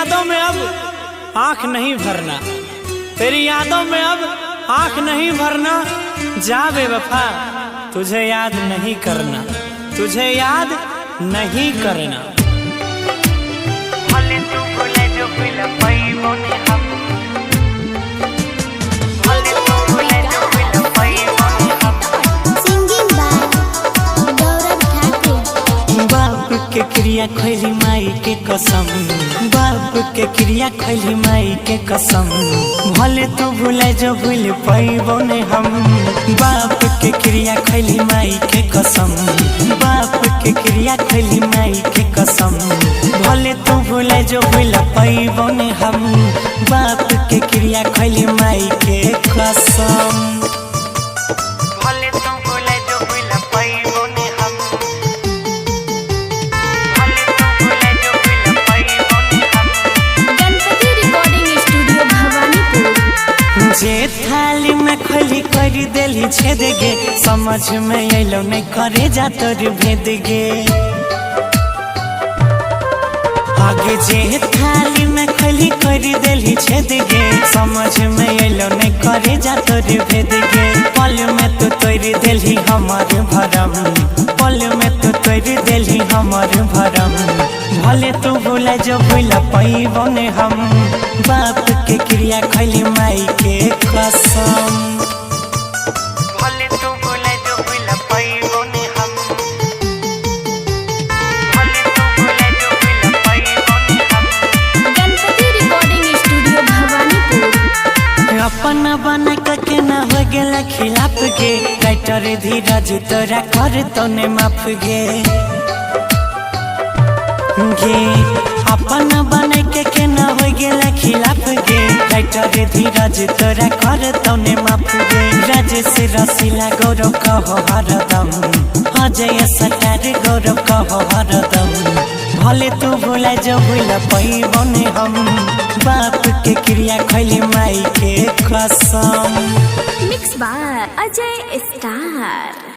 यादों में अब आंख नहीं भरना, तेरी यादों में अब आंख नहीं भरना। जा बेवफा तुझे याद नहीं करना, तुझे याद नहीं करना। भले तू भूले जो भूल पाइबो ने हम, भले तू भूले जो भूल पाइबो ने हम। सिंगिंग बाय गौरव ठाकुर। बाप के क्रिया खैली माई के कसम, बाप के क्रिया खैली माई के कसम। भले तू भूले जो भूल पाइबो ने हम, बाप के क्रिया खैली माई के कसम, बाप के क्रिया खैली माई के कसम। भले तू भूले जो भूल पाइबो ने हम, बाप के क्रिया खैली माई के कसम। भले तू भूले जो भूल पाइबो ने हम, भले तू भूले जो भूल पाइबो ने हम। Ganpati recording studio Bhawanipur. जे थाली में खोली कर देली छेद गे, समझ में अलो नहीं करे जा तोर भेद गे। आगे जे थाली में खोली कर देली छेद गे, समझ में अलो नहीं करे जा तोर भेद गे। पल में तो तोड़ देली हमार भरम, पल में तो तोड़ देली हमार भरम। भले तू भूले जो भूल पाइबो ने हम, बाप के क्रिया खैली माई के कसम। भले तू भूले जो भूल पाइबो ने हम, भले तू भूले जो भूल पाइबो ने हम। Ganpati recording studio Bhawanipur. अपना बना के ना हो गेला खिलाफ गे, राइटर धीरज तोरा कर तो ने माफ गे। अपन बने के ना हो गेला खिलाफ गे, राइटर धीरज तोरा कर तो ने माफ गे। राजेश रसीला गौरव कहो हरदम, अजय सटार गौरव कहो हरदम। भले तू भूले जो भूल पाइबो ने हम, बाप के क्रिया खैली माई के कसम। Mix by Ajay star.